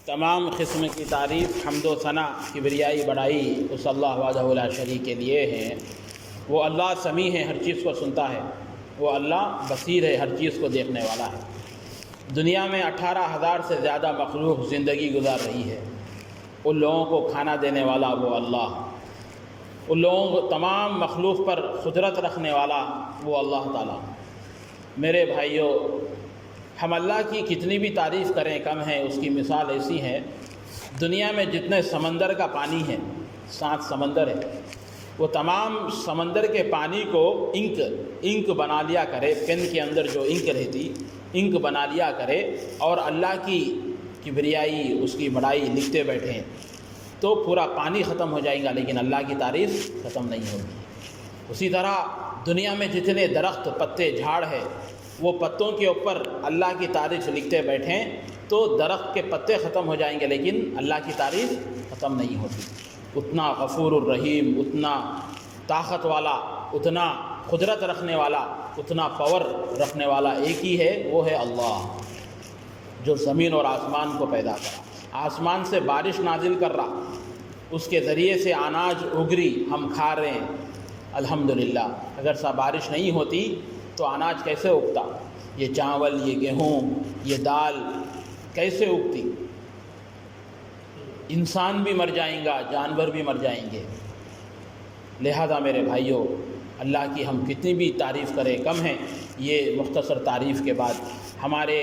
تمام قسم کی تعریف، حمد و ثنا، کبریائی، بڑائی اس اللہ وحدہ لا شریک کے لیے ہیں۔ وہ اللہ سمیع ہے، ہر چیز کو سنتا ہے۔ وہ اللہ بصیر ہے، ہر چیز کو دیکھنے والا ہے۔ دنیا میں 18,000 سے زیادہ مخلوق زندگی گزار رہی ہے۔ ان لوگوں کو کھانا دینے والا وہ اللہ، ان لوگوں کو تمام مخلوق پر قدرت رکھنے والا وہ اللہ تعالیٰ۔ میرے بھائیوں، ہم اللہ کی کتنی بھی تعریف کریں کم ہے۔ اس کی مثال ایسی ہے، دنیا میں جتنے سمندر کا پانی ہے، 7 سمندر ہے، وہ تمام سمندر کے پانی کو انک بنا لیا کرے، پین کے اندر جو انک رہتی انک بنا لیا کرے اور اللہ کی کبریائی، اس کی بڑائی لکھتے بیٹھیں تو پورا پانی ختم ہو جائے گا، لیکن اللہ کی تعریف ختم نہیں ہوگی۔ اسی طرح دنیا میں جتنے درخت، پتے، جھاڑ ہے، وہ پتوں کے اوپر اللہ کی تعریف لکھتے بیٹھیں تو درخت کے پتے ختم ہو جائیں گے، لیکن اللہ کی تعریف ختم نہیں ہوتی۔ اتنا غفور الرحیم، اتنا طاقت والا، اتنا قدرت رکھنے والا، اتنا پاور رکھنے والا ایک ہی ہے، وہ ہے اللہ، جو زمین اور آسمان کو پیدا کرا، آسمان سے بارش نازل کر رہا، اس کے ذریعے سے اناج اگری، ہم کھا رہے ہیں الحمدللہ۔ اگر سا بارش نہیں ہوتی تو اناج کیسے اگتا؟ یہ چاول، یہ گیہوں، یہ دال کیسے اگتی؟ انسان بھی مر جائیں گا، جانور بھی مر جائیں گے۔ لہذا میرے بھائیوں، اللہ کی ہم کتنی بھی تعریف کریں کم ہیں۔ یہ مختصر تعریف کے بعد ہمارے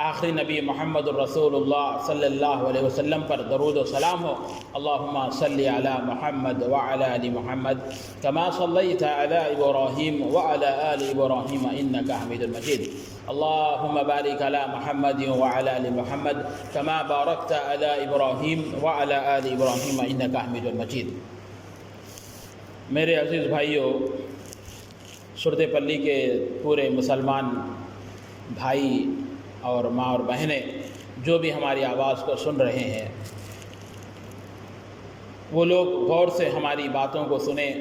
آخری نبی محمد الرسول اللہ صلی اللہ علیہ وسلم پر درود و سلام ہو۔ اللہم صلی علی محمد وعلی آل محمد کما صلیت علی ابراہیم وعلی آل ابراہیم انک حمید مجید۔ اللہم بارک علی محمد وعلی آل محمد کما بارکت علی ابراہیم وعلی آل ابراہیم انک حمید مجید۔ میرے عزیز بھائیوں، سرد پلی کے پورے مسلمان بھائی اور ماں اور بہنیں جو بھی ہماری آواز کو سن رہے ہیں، وہ لوگ غور سے ہماری باتوں کو سنیں،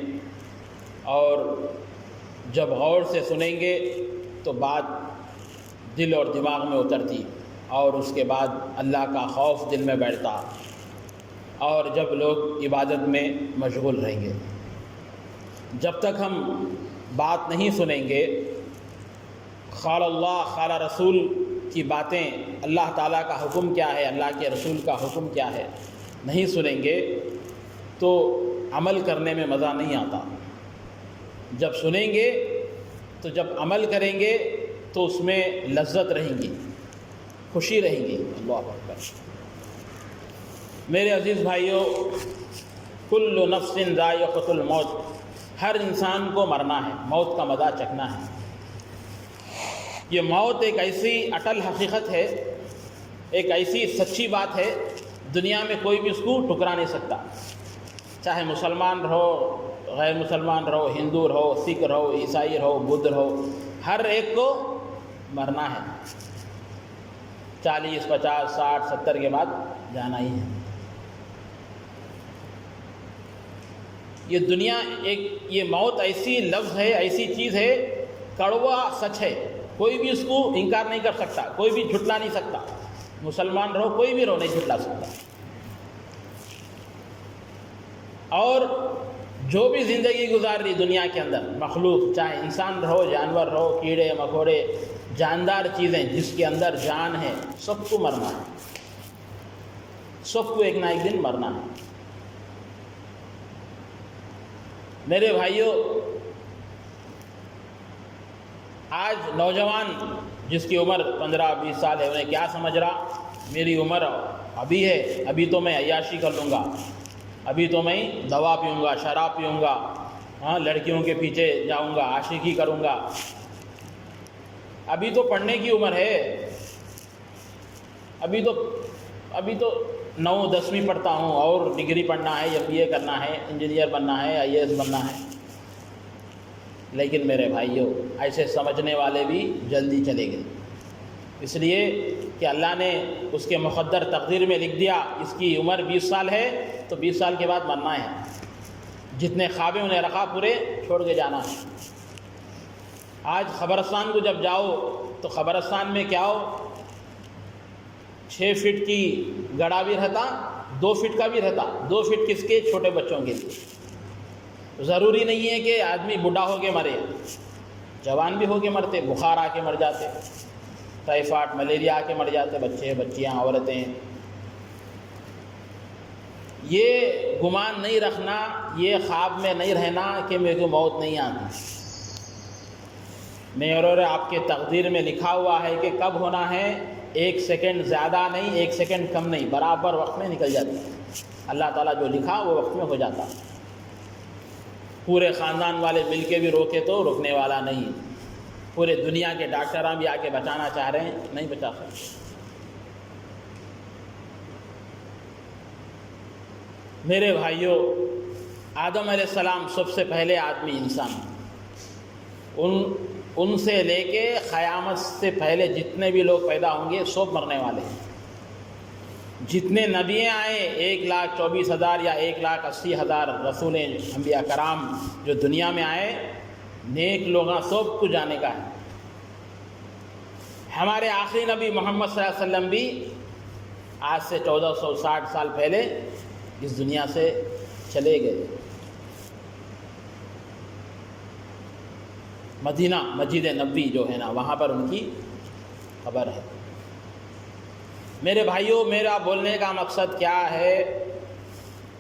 اور جب غور سے سنیں گے تو بات دل اور دماغ میں اترتی، اور اس کے بعد اللہ کا خوف دل میں بیٹھتا، اور جب لوگ عبادت میں مشغول رہیں گے۔ جب تک ہم بات نہیں سنیں گے، قال اللہ قال رسول کی باتیں، اللہ تعالیٰ کا حکم کیا ہے، اللہ کے رسول کا حکم کیا ہے، نہیں سنیں گے تو عمل کرنے میں مزہ نہیں آتا۔ جب سنیں گے تو جب عمل کریں گے تو اس میں لذت رہیں گی، خوشی رہیں گی۔ اللہ اکبر۔ میرے عزیز بھائیوں، کل نفس ذائقۃ الموت، ہر انسان کو مرنا ہے، موت کا مزہ چکھنا ہے۔ یہ موت ایک ایسی اٹل حقیقت ہے، ایک ایسی سچی بات ہے، دنیا میں کوئی بھی اس کو ٹکرا نہیں سکتا۔ چاہے مسلمان رہو، غیر مسلمان رہو، ہندو رہو، سکھ رہو، عیسائی رہو، بدھ رہو، ہر ایک کو مرنا ہے۔ 40، 50، 60، 70 کے بعد جانا ہی ہے۔ یہ دنیا یہ موت ایسی لفظ ہے، ایسی چیز ہے، کڑوا سچ ہے، کوئی بھی اس کو انکار نہیں کر سکتا، کوئی بھی جھٹلا نہیں سکتا۔ مسلمان رہو، کوئی بھی رہو، نہیں جھٹلا سکتا۔ اور جو بھی زندگی گزار رہی دنیا کے اندر مخلوق، چاہے انسان رہو، جانور رہو، کیڑے مکوڑے، جاندار چیزیں جس کے اندر جان ہے، سب کو مرنا ہے، سب کو ایک نہ ایک دن مرنا ہے۔ میرے بھائیوں، آج نوجوان جس کی عمر 15-20 سال ہے، انہیں کیا سمجھ رہا، میری عمر ابھی ہے، ابھی تو میں عیاشی کر لوں گا، ابھی تو میں دوا پیوں گا، شراب پیوں گا، لڑکیوں کے پیچھے جاؤں گا، عاشقی کروں گا، ابھی تو پڑھنے کی عمر ہے، ابھی تو 9-10ویں پڑھتا ہوں، اور ڈگری پڑھنا ہے، MBA کرنا ہے، انجینئر بننا ہے، IAS بننا ہے۔ لیکن میرے بھائیوں، ایسے سمجھنے والے بھی جلدی چلے گئے، اس لیے کہ اللہ نے اس کے مقدر تقدیر میں لکھ دیا اس کی عمر 20 سال ہے تو 20 سال کے بعد مرنا ہے۔ جتنے خوابیں انہیں رکھا پورے چھوڑ کے جانا ہے۔ آج قبرستان کو جب جاؤ تو قبرستان میں کیا ہو، 6 فٹ کی گڑھا بھی رہتا، 2 فٹ کا بھی رہتا۔ 2 فٹ کس کے؟ چھوٹے بچوں کے لیے۔ ضروری نہیں ہے کہ آدمی بوڑھا ہو کے مرے، جوان بھی ہو کے مرتے، بخار آ کے مر جاتے، ٹائیفائڈ ملیریا آ کے مر جاتے بچے، بچیاں، عورتیں۔ یہ گمان نہیں رکھنا، یہ خواب میں نہیں رہنا کہ میرے کو موت نہیں آتی۔ میرے اور آپ کے تقدیر میں لکھا ہوا ہے کہ کب ہونا ہے، 1 سیکنڈ زیادہ نہیں، 1 سیکنڈ کم نہیں، برابر وقت میں نکل جاتی ہے۔ اللہ تعالیٰ جو لکھا وہ وقت میں ہو جاتا۔ پورے خاندان والے مل کے بھی روکے تو روکنے والا نہیں، پورے دنیا کے ڈاکٹراں بھی آ کے بچانا چاہ رہے ہیں، نہیں بچا سکتے۔ میرے بھائیوں، آدم علیہ السلام سب سے پہلے آدمی انسان، ان سے لے کے قیامت سے پہلے جتنے بھی لوگ پیدا ہوں گے سب مرنے والے ہیں۔ جتنے نبی آئے 1,24,000 یا 1,80,000 رسول انبیاء کرام جو دنیا میں آئے، نیک لوگاں سب کو جانے کا ہے۔ ہمارے آخری نبی محمد صلی اللہ علیہ وسلم بھی آج سے 1460 سال پہلے اس دنیا سے چلے گئے۔ مدینہ مسجد نبوی جو ہے نا، وہاں پر ان کی قبر ہے۔ میرے بھائیوں، میرا بولنے کا مقصد کیا ہے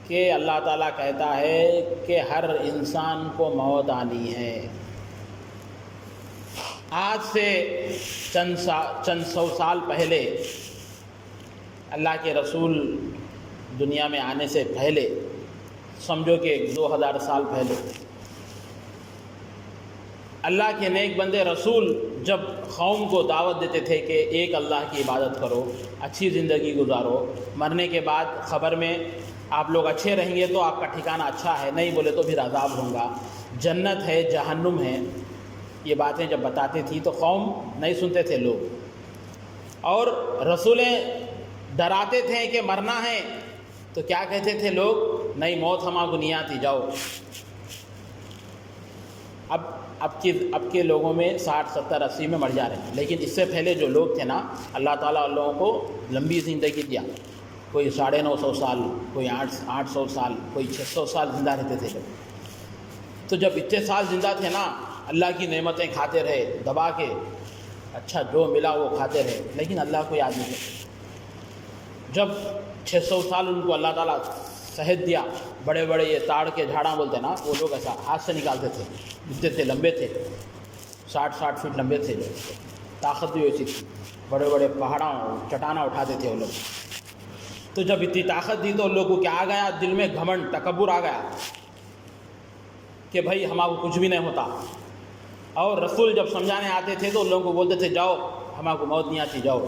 کہ اللہ تعالیٰ کہتا ہے کہ ہر انسان کو موت آنی ہے۔ آج سے چند سو سال پہلے اللہ کے رسول دنیا میں آنے سے پہلے، سمجھو کہ 2000 سال پہلے، اللہ کے نیک بندے رسول جب قوم کو دعوت دیتے تھے کہ ایک اللہ کی عبادت کرو، اچھی زندگی گزارو، مرنے کے بعد خبر میں آپ لوگ اچھے رہیں گے تو آپ کا ٹھکانہ اچھا ہے، نہیں بولے تو پھر عذاب ہوگا، جنت ہے، جہنم ہے، یہ باتیں جب بتاتی تھی تو قوم نہیں سنتے تھے لوگ، اور رسولیں ڈراتے تھے کہ مرنا ہے تو کیا کہتے تھے لوگ؟ نہیں، موت ہما کو نہیں آتی، جاؤ۔ اب کے لوگوں میں 60 70 80 میں مر جا رہے ہیں، لیکن اس سے پہلے جو لوگ تھے نا، اللہ تعالیٰ ان لوگوں کو لمبی زندگی دیا، کوئی 950 سال، کوئی 800 سال، کوئی 600 سال زندہ رہتے تھے لوگ۔ تو جب اتنے سال زندہ تھے نا، اللہ کی نعمتیں کھاتے رہے دبا کے، اچھا جو ملا وہ کھاتے رہے، لیکن اللہ کو یاد نہیں کرتے۔ جب 600 سال ان کو اللہ تعالیٰ صحت دیا، بڑے بڑے یہ تاڑ کے جھاڑاں بولتے نا، وہ لوگ ایسا ہاتھ سے نکالتے تھے، اتنے تھے، لمبے تھے، 60 فٹ لمبے تھے، جو طاقت بھی ویسی تھی، بڑے بڑے پہاڑاں چٹاناں اٹھاتے تھے وہ لوگ۔ تو جب اتنی طاقت دی تو ان لوگوں کو کیا آ گیا؟ دل میں گھمنڈ، تکبر آ گیا کہ بھائی ہمارا کچھ بھی نہیں ہوتا۔ اور رسول جب سمجھانے آتے تھے تو ان لوگوں کو بولتے تھے جاؤ، ہمارا کو موت نہیں آتی، جاؤ۔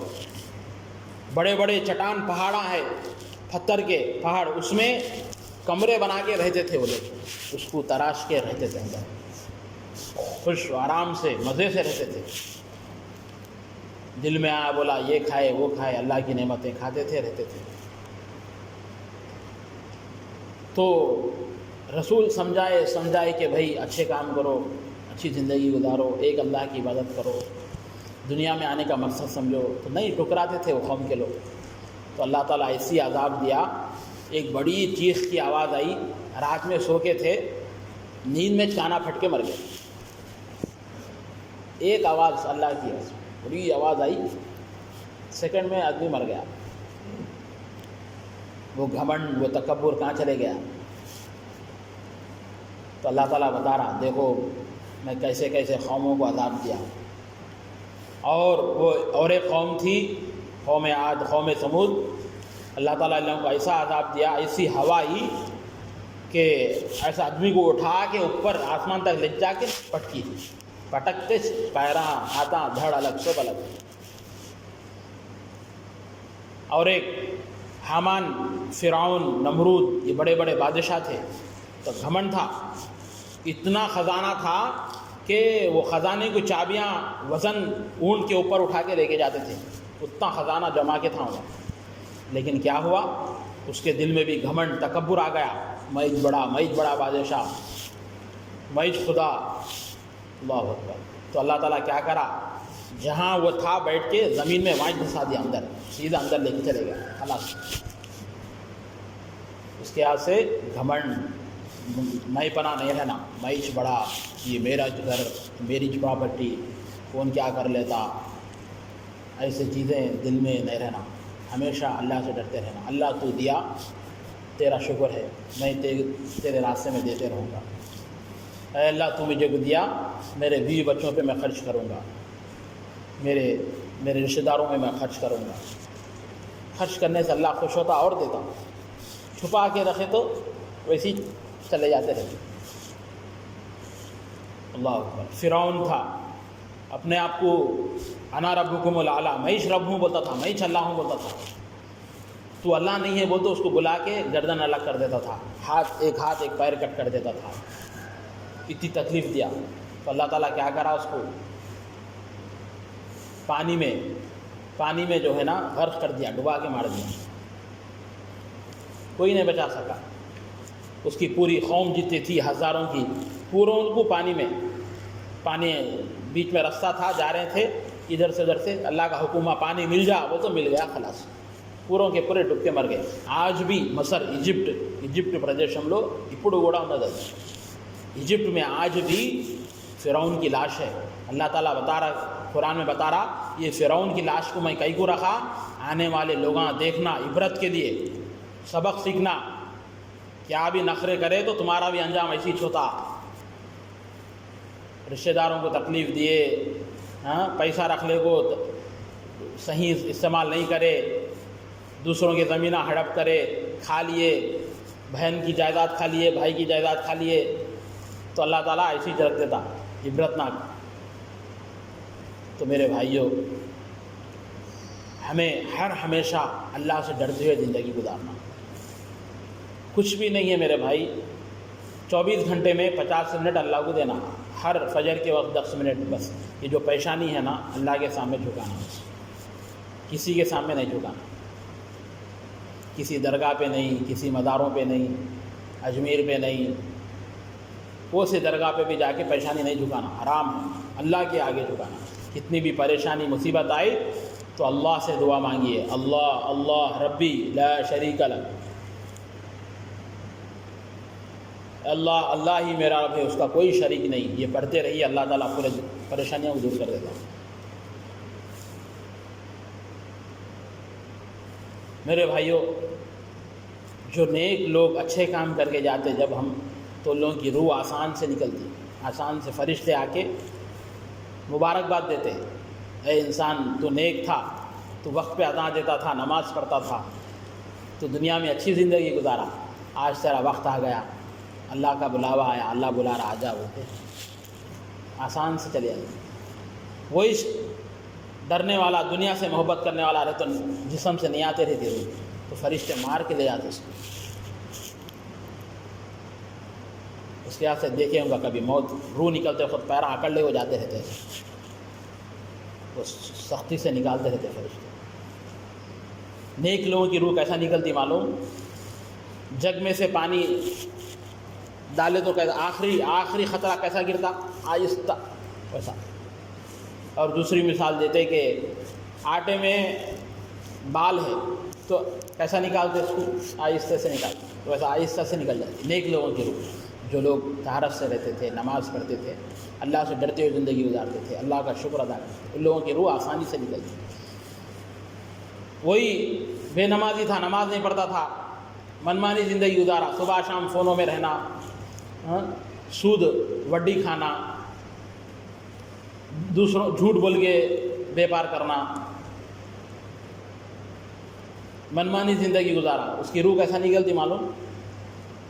بڑے بڑے چٹان پہاڑاں ہیں، پتھر کے پہاڑ، اس میں کمرے بنا کے رہتے تھے وہ لوگ، اس کو تراش کے رہتے تھے، خوش آرام سے مزے سے رہتے تھے۔ دل میں آیا، بولا یہ کھائے وہ کھائے، اللہ کی نعمتیں کھاتے تھے، رہتے تھے۔ تو رسول سمجھائے کہ بھائی اچھے کام کرو، اچھی زندگی گزارو، ایک اللہ کی عبادت کرو، دنیا میں آنے کا مقصد سمجھو، تو نہیں، ٹکراتے تھے وہ قوم کے لوگ۔ تو اللہ تعالیٰ ایسی عذاب دیا، ایک بڑی چیخ کی آواز آئی، رات میں سو کے تھے، نیند میں کانا پھٹ کے مر گئے۔ ایک آواز اللہ کی، بڑی آواز آئی، سیکنڈ میں آدمی مر گیا۔ وہ گھمنڈ، وہ تکبر کہاں چلے گیا؟ تو اللہ تعالیٰ بتا رہا، دیکھو میں کیسے کیسے قوموں کو عذاب دیا۔ اور ایک قوم تھی، قوم عاد، قوم ثمود، اللہ تعالیٰ نے ان کو ایسا عذاب دیا، ایسی ہوا آئی کہ ایسا آدمی کو اٹھا کے اوپر آسمان تک لے جا کے پٹکتے، پیراں ہاتھاں دھڑ الگ، سب الگ۔ اور ایک حامان، فرعون، نمرود، یہ بڑے بڑے بادشاہ تھے، تو گھمنڈ تھا، اتنا خزانہ تھا کہ وہ خزانے کی چابیاں وزن اونٹ کے اوپر اٹھا کے لے کے جاتے تھے، اتنا خزانہ جما کے تھا وہاں۔ لیکن کیا ہوا؟ اس کے دل میں بھی گھمنڈ، تکبر آ گیا، میں بڑا بادشاہ، میں خدا، اللہ اکبر۔ تو اللہ تعالیٰ کیا کرا؟ جہاں وہ تھا بیٹھ کے زمین میں وائٹ گھسا دیا اندر، سیدھا اندر لے کے چلے گیا، خلاص۔ اس کے ہاتھ سے گھمنڈ، میں پناہ نہیں رہنا، میں بڑا، یہ میرا گھر، میری پراپرٹی، کون کیا کر لیتا، ایسے چیزیں دل میں نہیں رہنا، ہمیشہ اللہ سے ڈرتے رہنا۔ اللہ تو دیا، تیرا شکر ہے، میں تیرے راستے میں دیتے رہوں گا۔ اے اللہ تو مجھے دیا، میرے بیوی بچوں پہ میں خرچ کروں گا، میرے رشتہ داروں میں خرچ کروں گا۔ خرچ کرنے سے اللہ خوش ہوتا اور دیتا، چھپا کے رکھے تو ویسے ہی چلے جاتے رہتے۔ اللہ اکبر۔ فرعون تھا، اپنے آپ کو انا ربکم الاعلیٰ، میں ہی رب ہوں بولتا تھا، میں ہی اللہ ہوں بولتا تھا۔ تو اللہ نہیں ہے بولتے اس کو بلا کے گردن الگ کر دیتا تھا، ہاتھ ایک پیر کٹ کر دیتا تھا، اتنی تکلیف دیا۔ تو اللہ تعالیٰ کیا کرا اس کو پانی میں جو ہے نا غرق کر دیا، ڈبا کے مار دیا، کوئی نہیں بچا سکا۔ اس کی پوری قوم جتنی تھی ہزاروں کی، پوروں کو پانی بیچ میں رستہ تھا، جا رہے تھے ادھر سے ادھر سے، اللہ کا حکم پانی مل جا، وہ تو مل گیا، خلاص پوروں کے پورے ڈب کے مر گئے۔ آج بھی مصر، ఈజిప్ట్ ప్రదేశంలో ఇప్పుడు కూడా ఉన్నది అది۔ ایجپٹ میں آج بھی فرعون کی لاش ہے۔ اللہ تعالیٰ بتا رہا، قرآن میں بتا رہا، یہ فرعون کی لاش کو میں کئی کو رکھا، آنے والے لوگاں دیکھنا، عبرت کے لیے، سبق سیکھنا، کیا بھی نخرے کرے تو تمہارا بھی انجام ایسی ہوتا۔ رشتہ داروں کو تکلیف دیے، پیسہ رکھ لے کو صحیح استعمال نہیں کرے، دوسروں کی زمینیں ہڑپ کرے، کھا لیے، بہن کی جائیداد کھا لیے، بھائی کی جائیداد کھا لیے، تو اللہ تعالیٰ ایسی رکھ دیتا، عبرتناک۔ تو میرے بھائیوں، ہمیں ہمیشہ اللہ سے ڈرتے ہوئے زندگی گزارنا۔ کچھ بھی نہیں ہے میرے بھائی، 24 گھنٹے میں 50 منٹ اللہ کو دینا، ہر فجر کے وقت 10 منٹ بس۔ یہ جو پریشانی ہے نا، اللہ کے سامنے جھکانا، کسی کے سامنے نہیں جھکانا، کسی درگاہ پہ نہیں، کسی مزاروں پہ نہیں، اجمیر پہ نہیں، وہ سے درگاہ پہ بھی جا کے پریشانی نہیں جھکانا، حرام ہے۔ اللہ کے آگے جھکانا، کتنی بھی پریشانی مصیبت آئی تو اللہ سے دعا مانگیے، اللہ ربی لا شریک لہ، اللہ ہی میرا رب ہے، اس کا کوئی شریک نہیں، یہ پڑھتے رہیے، اللہ تعالیٰ پورے پریشانیوں کو دور کر دیتا۔ میرے بھائیوں، جو نیک لوگ اچھے کام کر کے جاتے جب ہم، تو لوگوں کی روح آسان سے نکلتی، آسان سے فرشتے آ کے مبارکباد دیتے، اے انسان تو نیک تھا، تو وقت پہ اذان دیتا تھا، نماز پڑھتا تھا، تو دنیا میں اچھی زندگی گزارا، آج تیرا وقت آ گیا، اللہ کا بلاوا آیا، اللہ بلا رہا، آجا، بولتے آسان سے چلے جاتے۔ وہی ڈرنے والا، دنیا سے محبت کرنے والا رہے تو جسم سے نہیں آتے رہتے، تو فرشتے مار کے لے جاتے اس کو۔ اس کے ہاتھ سے دیکھے ہوں گا کبھی، موت روح نکلتے خود پیرا اکڑے ہو جاتے رہتے، وہ سختی سے نکالتے رہتے فرشتے۔ نیک لوگوں کی روح کیسا نکلتی معلوم؟ جگ میں سے پانی ڈالے تو کیسا آخری خطرہ کیسا گرتا، آہستہ ویسا۔ اور دوسری مثال دیتے کہ آٹے میں بال ہے تو کیسا نکالتے اس کو، آہستہ سے نکالتے، تو ویسا آہستہ سے نکل جاتی نیک لوگوں کی روح، جو لوگ طہارت سے رہتے تھے، نماز پڑھتے تھے، اللہ سے ڈرتے ہوئے زندگی گزارتے تھے، اللہ کا شکر ادا کرتے تھے، ان لوگوں کی روح آسانی سے نکلتی۔ وہی بے نمازی تھا، نماز نہیں پڑھتا تھا، منمانی زندگی گزارا، صبح شام فونوں میں رہنا، سود وڈی کھانا، دوسروں جھوٹ بول کے بیپار کرنا، منمانی زندگی گزارا، اس کی روح کیسا نکلتی معلوم؟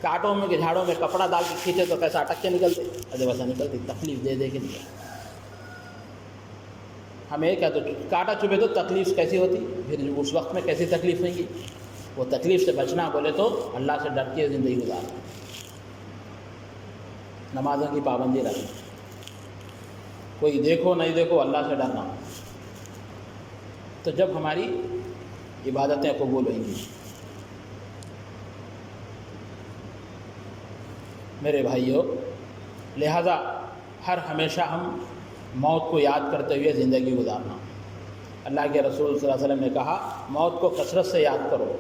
کانٹوں میں جھاڑوں میں کپڑا ڈال کے کھینچے تو کیسا اٹک کے نکلتے، ایسے ویسا نکلتی، تکلیف دے دے کے نکلتی۔ ہمیں کیا تو کانٹا چبھے تو تکلیف کیسی ہوتی، پھر اس وقت میں کیسی تکلیف ہوئیں گی؟ وہ تکلیف سے بچنا بولے تو اللہ سے ڈر کے زندگی گزارنا، نمازوں کی پابندی رکھنا، کوئی دیکھو نہیں دیکھو اللہ سے ڈرنا، تو جب ہماری عبادتیں قبول ہوئیں گی۔ میرے بھائیوں، لہذا ہمیشہ ہم موت کو یاد کرتے ہوئے زندگی گزارنا۔ اللہ کے رسول صلی اللہ علیہ وسلم نے کہا موت کو کثرت سے یاد کرو،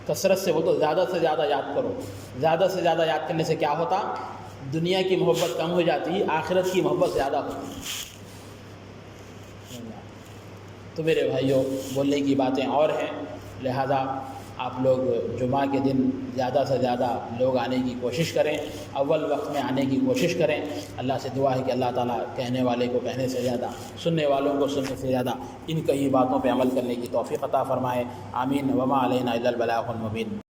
کثرت سے، وہ تو زیادہ سے زیادہ یاد کرو۔ زیادہ سے زیادہ یاد کرنے سے کیا ہوتا؟ دنیا کی محبت کم ہو جاتی، آخرت کی محبت زیادہ ہوتی۔ تو میرے بھائیوں، بولنے کی باتیں اور ہیں، لہذا آپ لوگ جمعہ کے دن زیادہ سے زیادہ لوگ آنے کی کوشش کریں، اول وقت میں آنے کی کوشش کریں۔ اللہ سے دعا ہے کہ اللہ تعالیٰ کہنے والے کو کہنے سے زیادہ، سننے والوں کو سننے سے زیادہ ان کئی باتوں پہ عمل کرنے کی توفیق عطا فرمائے۔ آمین۔ وما علینا الا البلاغ المبین۔